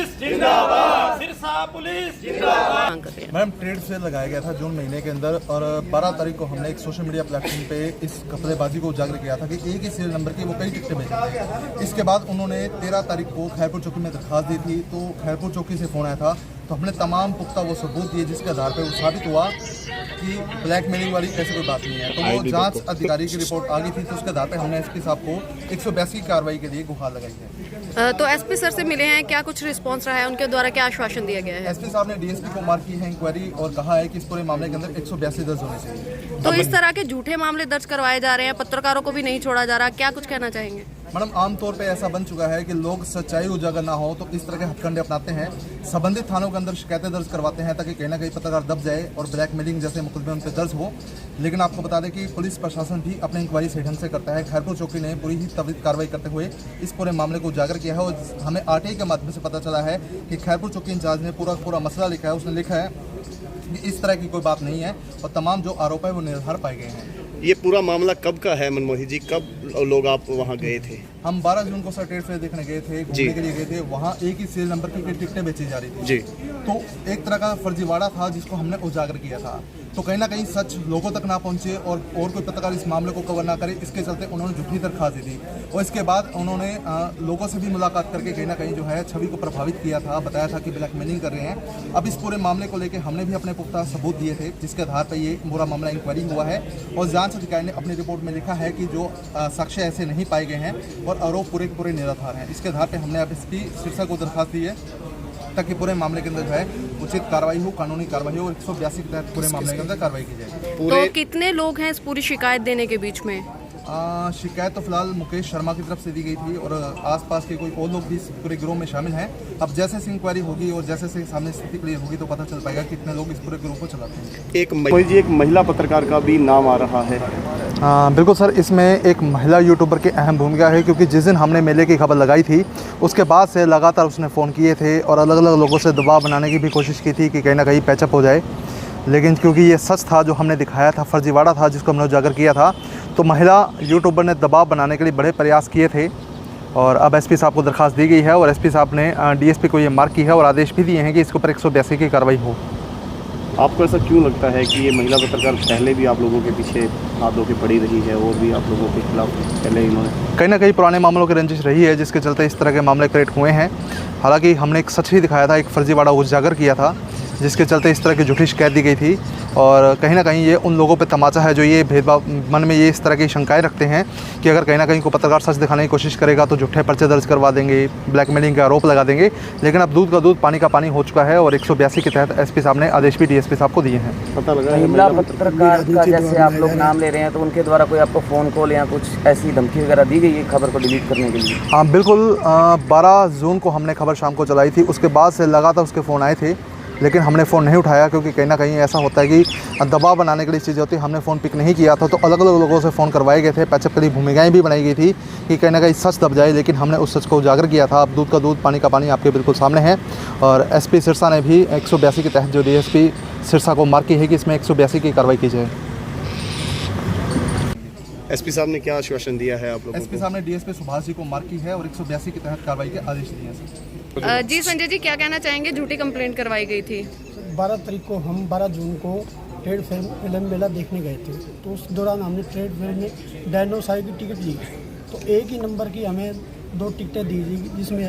Police जिंदाबाद, Sirsa police जिंदाबाद। Ma'am trade fair लगाया गया था जून महीने के अंदर और 12 तारीख को हमने एक सोशल मीडिया प्लेटफॉर्म पे इस कपड़ेबाजी को उजागर किया था कि एक ही सीरियल नंबर की वो कई टिकटें बेचेंगे। इसके बाद उन्होंने 13 तारीख को खैरपुर चौकी में दरखास्त दी थी, तो खैरपुर चौकी से फ़ोन आया था, तो हमने तमाम पुख्ता वो सबूत दिए जिसके आधार पर वो साबित हुआ कि ब्लैकमेलिंग वाली ऐसी कोई बात नहीं है। तो वो जांच अधिकारी की रिपोर्ट आ गई थी, तो उसके आधार पर हमने एसपी साहब को 182 की कार्रवाई के लिए गुहार लगाई है। तो एसपी सर से मिले हैं, क्या कुछ रिस्पांस रहा है, उनके द्वारा क्या आश्वासन दिया गया है? एसपी साहब ने डीएसपी को मार्क की है इंक्वायरी और कहा है कि इस पूरे मामले के अंदर 182 दर्ज होने चाहिए। तो इस तरह के झूठे मामले दर्ज करवाए जा रहे हैं, पत्रकारों को भी नहीं छोड़ा जा रहा, क्या कुछ कहना चाहेंगे? मैडम आमतौर पे ऐसा बन चुका है कि लोग सच्चाई उजागर ना हो तो इस तरह के हथकंडे अपनाते हैं, संबंधित थानों के अंदर शिकायतें दर्ज करवाते हैं ताकि कहीं ना कहीं पत्रकार दब जाए और ब्लैकमेलिंग जैसे मुकदमे उन पर दर्ज हो। लेकिन आपको बता दें कि पुलिस प्रशासन भी अपनी इंक्वायरी सही ढंग से करता है। खैरपुर चौकी ने पूरी ही त्वरित कार्रवाई करते हुए इस पूरे मामले को उजागर किया है और हमें आरटीआई के माध्यम से पता चला है कि खैरपुर चौकी इंचार्ज ने पूरा मसला लिखा है। उसने लिखा है कि इस तरह की कोई बात नहीं है और तमाम जो आरोप है वो निराधार पाए गए हैं। ये पूरा मामला कब का है मनमोही जी, कब लोग आप वहाँ गए थे? हम 12 जून को सर ट्रेड फेयर देखने गए थे, घूमने के लिए गए थे। वहाँ एक ही सीरियल नंबर की टिकटें बेची जा रही थी जी। तो एक तरह का फर्जीवाड़ा था जिसको हमने उजागर किया था। तो कहीं ना कहीं सच लोगों तक ना पहुंचे और कोई पत्रकार इस मामले को कवर ना करे, इसके चलते उन्होंने झूठी दरखास्त दी थी। और इसके बाद उन्होंने लोगों से भी मुलाकात करके कहीं ना कहीं जो है छवि को प्रभावित किया था, बताया था कि ब्लैकमेलिंग कर रहे हैं। अब इस पूरे मामले को लेकर हमने भी अपने पुख्ता सबूत दिए थे जिसके आधार पर ये पूरा मामला इंक्वायरी हुआ है और जांच अधिकारी ने अपनी रिपोर्ट में लिखा है कि जो साक्ष्य ऐसे नहीं पाए गए हैं और आरोप पूरे के पूरे निराधार हैं। इसके आधार पर हमने अब एसपी सिरसा को दरखास्त दी है ताकि पूरे मामले के अंदर जो है उचित कार्रवाई हो, कानूनी कार्रवाई हो और 182 के तहत पूरे मामले के अंदर कार्रवाई की जाए। तो कितने लोग हैं इस पूरी शिकायत देने के बीच में? शिकायत तो फिलहाल मुकेश शर्मा की तरफ से दी गई थी और आसपास के कोई और लोग भी इस पूरे गिरोह में शामिल हैं। अब जैसे से इंक्वायरी होगी और जैसे से सामने स्थिति क्लियर होगी तो पता चल पाएगा कितने लोग इस पूरे गिरोह को चलाते हैं। एक महिला पत्रकार का भी नाम आ रहा है। बिल्कुल सर, इसमें एक महिला यूट्यूबर की अहम भूमिका है क्योंकि जिस दिन हमने मेले की खबर लगाई थी उसके बाद से लगातार उसने फ़ोन किए थे और अलग अलग लोगों से दबाव बनाने की भी कोशिश की थी कि कहीं ना कहीं पैचअप हो जाए। लेकिन क्योंकि ये सच था जो हमने दिखाया था, फर्जीवाड़ा था जिसको हमने उजागर किया था, तो महिला यूट्यूबर ने दबाव बनाने के लिए बड़े प्रयास किए थे और अब एसपी साहब को दरखास्त दी गई है और एसपी साहब ने डीएसपी को ये मार्क की है और आदेश भी दिए हैं कि इसके ऊपर 182 की कार्रवाई हो। आपको ऐसा क्यों लगता है कि ये महिला पत्रकार पहले भी आप लोगों के पीछे हाथ धो के पड़ी रही है और भी आप लोगों के खिलाफ पहले इन्होंने कहीं ना कहीं पुराने मामलों की रंजिश रही है जिसके चलते इस तरह के मामले क्रिएट हुए हैं। हालांकि हमने एक सच ही दिखाया था, एक फर्जीवाड़ा उजागर किया था जिसके चलते इस तरह की झूठी शिकायत दी गई थी और कहीं ना कहीं ये उन लोगों पे तमाचा है जो ये भेदभाव मन में ये इस तरह की शंकाएं रखते हैं कि अगर कहीं ना कहीं कोई पत्रकार सच दिखाने की कोशिश करेगा तो झूठे पर्चे दर्ज करवा देंगे, ब्लैकमेलिंग का आरोप लगा देंगे। लेकिन अब दूध का दूध पानी का पानी हो चुका है और 182 के तहत एसपी साहब ने आदेश भी डीएसपी साहब को दिए हैं। पता लगा महिला पत्रकार का जैसे आप लोग नाम ले रहे हैं तो उनके द्वारा कोई आपको फ़ोन कॉल या कुछ ऐसी धमकी वगैरह दी गई है खबर को डिलीट करने के लिए? हाँ बिल्कुल, 12 जून को हमने खबर शाम को चलाई थी, उसके बाद से लगातार उसके फ़ोन आए थे लेकिन हमने फ़ोन नहीं उठाया क्योंकि कहीं ना कहीं ऐसा होता है कि दबाव बनाने के लिए चीज़ होती है। हमने फ़ोन पिक नहीं किया था तो अलग अलग लोगों से फ़ोन करवाए गए थे, पैचअप के लिए भूमिकाएँ भी बनाई गई थी कि कहीं ना कहीं सच दब जाए, लेकिन हमने उस सच को उजागर किया था। अब दूध का दूध पानी का पानी आपके बिल्कुल सामने है और एसपी सिरसा ने भी 182 के तहत जो डीएसपी सिरसा को मार्क की है कि इसमें 182 की कार्रवाई की जाए। एसपी साहब ने क्या आश्वासन दिया है आप लोगों को? एसपी साहब ने डीएसपी सुभाष जी को मार्क की है और 182 के तहत कार्रवाई के आदेश दिए हैं। जी संजय जी, क्या कहना चाहेंगे? झूठी कंप्लेंट करवाई गई थी। 12 तारीख को हम 12 जून को ट्रेड फेयर फिल्म मेला देखने गए थे, तो उस दौरान हमने ट्रेड फेयर में डायनोसॉर की टिकट ली। तो एक ही नंबर की हमें 2 टिकटें दी गई जिसमें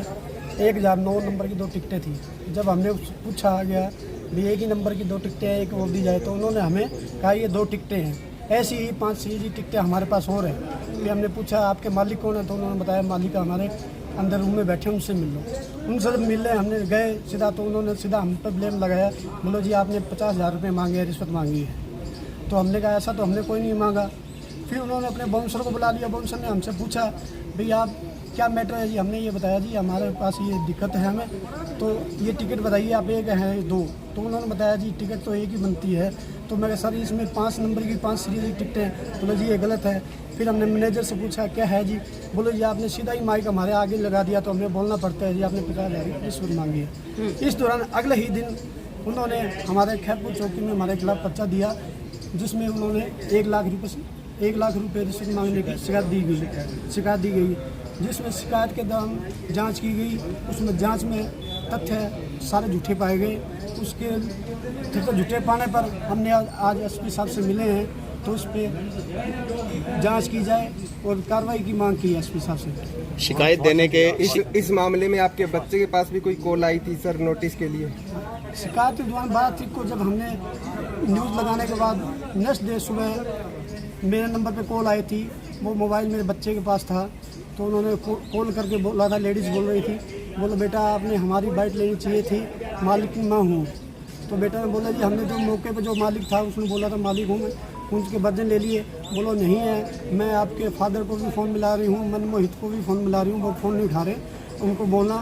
1009 नंबर की 2 टिकटें थी। जब हमने पूछा गया भी एक ही नंबर की 2 टिकटें हैं, एक वो दी जाए, तो उन्होंने हमें कहा ये 2 टिकटें हैं। ऐसी ही 5 सीरीज टिकटें हमारे पास और हैं। फिर हमने पूछा आपके मालिक कौन है, तो उन्होंने बताया मालिक हमारे अंदर रूम में बैठे, उनसे मिल लो। उनसे जब मिलने हमने गए सीधा, तो उन्होंने सीधा हम पर ब्लेम लगाया, बोलो जी आपने 50,000 रुपये मांगे हैं, रिश्वत मांगी है। तो हमने कहा ऐसा तो हमने कोई नहीं मांगा। फिर उन्होंने अपने बाउंसर को बुला लिया। बाउंसर ने हमसे पूछा भाई आप क्या मैटर है जी? हमने ये बताया जी हमारे पास ये दिक्कत है हमें, तो ये टिकट बताइए आप, एक है 2? तो उन्होंने बताया जी टिकट तो एक ही बनती है। तो मैं सर इसमें 5 नंबर की 5 सीरीज की टिकटें हैं। बोले जी ये गलत है। फिर हमने मैनेजर से पूछा क्या है जी? बोले जी आपने सीधा ही माइक हमारे आगे लगा दिया, तो हमें बोलना पड़ता है जी आपने 50,000 की रिश्वत मांगी है। इस दौरान अगले ही दिन उन्होंने हमारे खैरपुर चौकी में हमारे खिलाफ पर्चा दिया जिसमें उन्होंने 1 लाख रुपये रिश्वत मांगने की शिकायत दी गई, जिसमें शिकायत के दौरान जांच की गई। उसमें जांच में तथ्य सारे झूठे पाए गए। उसके ठीक है, झूठे पाने पर हमने आज एसपी साहब से मिले हैं, तो उस पर जांच की जाए और कार्रवाई की मांग की है एसपी साहब से। शिकायत देने के इस मामले में आपके बच्चे के पास भी कोई कॉल आई थी सर नोटिस के लिए? शिकायत के दौरान 12 तारीख को जब हमने न्यूज़ लगाने के बाद नेक्स्ट डे सुबह मेरे नंबर पे कॉल आई थी। वो मोबाइल मेरे बच्चे के पास था, तो उन्होंने कॉल करके बोला था, लेडीज़ बोल रही थी, बोलो बेटा आपने हमारी बाइट लेनी चाहिए थी, मालिक मैं हूँ। तो बेटा ने बोला जी हमने जो मौके पे जो मालिक था उसने बोला था मालिक हूँ मैं, उसके वर्जन ले लिए। बोलो नहीं है, मैं आपके फादर को भी फ़ोन मिला रही हूँ, मनमोहित को भी फ़ोन मिला रही हूँ, वो फ़ोन नहीं उठा रहे। उनको बोलना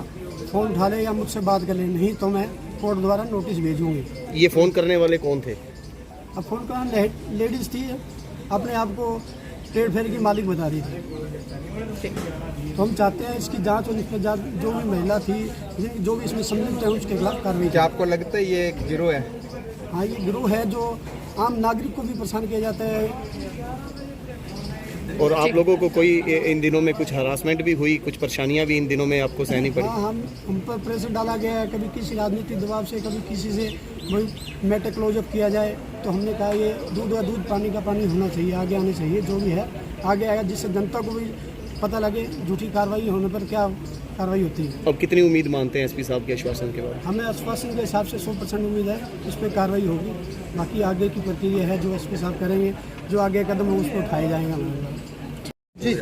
फ़ोन उठा ले या मुझसे बात कर ले, नहीं तो मैं कोर्ट द्वारा नोटिस भेजूँगी। ये फ़ोन करने वाले कौन थे? अब फ़ोन करना लेडीज़ थी, अपने आप को ट्रेड फेयर की मालिक बता रही थी। तो हम चाहते हैं इसकी जांच और इसमें जो भी महिला थी, जो भी इसमें संलिप्त है उसके खिलाफ कार्रवाई। क्या आपको लगता है ये एक गिरोह है? हाँ, ये गिरोह है जो आम नागरिक को भी परेशान किया जाता है। और आप लोगों को कोई इन दिनों में कुछ हरासमेंट भी हुई, कुछ परेशानियां भी इन दिनों में आपको सहनी पड़ी? हाँ, हम पर प्रेशर डाला गया है, कभी किसी राजनीतिक दबाव से, कभी किसी से वही मैटर क्लोजअप किया जाए। तो हमने कहा ये दूध का दूध पानी का पानी होना चाहिए, आगे आने चाहिए, जो भी है आगे आएगा, जिससे जनता को भी पता लगे झूठी कार्रवाई होने पर क्या कार्रवाई होती है। अब कितनी उम्मीद मानते हैं एसपी साहब के आश्वासन के बाद? हमें आश्वासन के हिसाब से 100% उम्मीद है उस पर कार्रवाई होगी। बाकी आगे की प्रक्रिया है जो एसपी साहब करेंगे, जो आगे कदम है उसको उठाए जाएंगे।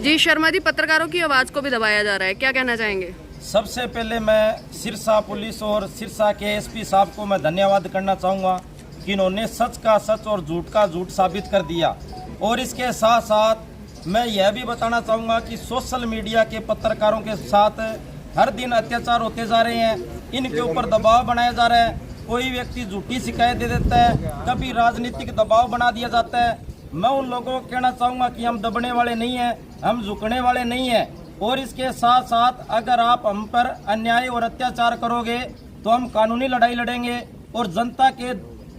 जी शर्मा जी, पत्रकारों की आवाज़ को भी दबाया जा रहा है, क्या कहना चाहेंगे? सबसे पहले मैं सिरसा पुलिस और सिरसा के एसपी साहब को मैं धन्यवाद करना चाहूँगा कि इन्होंने सच का सच और झूठ का झूठ साबित कर दिया। और इसके साथ साथ मैं यह भी बताना चाहूँगा कि सोशल मीडिया के पत्रकारों के साथ हर दिन अत्याचार होते जा रहे हैं, इनके ऊपर दबाव बनाया जा रहा है। कोई व्यक्ति झूठी शिकायत दे देता है, कभी राजनीतिक दबाव बना दिया जाता है। मैं उन लोगों को कहना चाहूँगा कि हम दबने वाले नहीं हैं, हम झुकने वाले नहीं हैं। और इसके साथ साथ अगर आप हम पर अन्याय और अत्याचार करोगे तो हम कानूनी लड़ाई लड़ेंगे और जनता के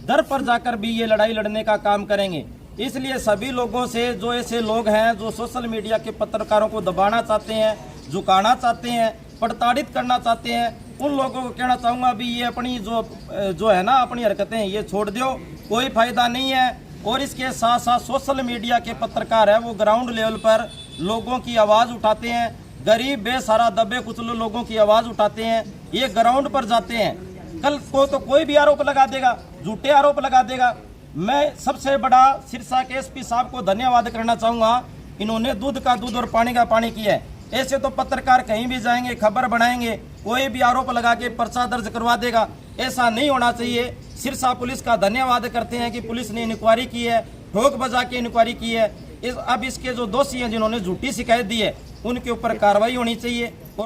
दर पर जाकर भी ये लड़ाई लड़ने का काम करेंगे। इसलिए सभी लोगों से, जो ऐसे लोग हैं जो सोशल मीडिया के पत्रकारों को दबाना चाहते हैं, झुकाना चाहते हैं, प्रताड़ित करना चाहते हैं, उन लोगों को कहना चाहूँगा भी ये अपनी जो है ना अपनी हरकतें ये छोड़ दो, कोई फायदा नहीं है। और इसके साथ साथ सोशल मीडिया के पत्रकार है वो ग्राउंड लेवल पर लोगों की आवाज़ उठाते हैं, गरीब बेसहारा दबे कुचले लोगों की आवाज़ उठाते हैं, ये ग्राउंड पर जाते हैं। कल को तो कोई भी आरोप लगा देगा, झूठे आरोप लगा देगा। मैं सबसे बड़ा सिरसा के एसपी साहब को धन्यवाद करना चाहूँगा, इन्होंने दूध का दूध और पानी का पानी किया है। ऐसे तो पत्रकार कहीं भी जाएंगे, खबर बनाएंगे, कोई भी आरोप लगा के पर्चा दर्ज करवा देगा, ऐसा नहीं होना चाहिए। सिरसा पुलिस का धन्यवाद करते हैं कि पुलिस ने इंक्वायरी की है, ठोक बजा के इंक्वायरी की है। अब इसके जो दोषी हैं जिन्होंने झूठी शिकायत दी है उनके ऊपर कार्रवाई होनी चाहिए।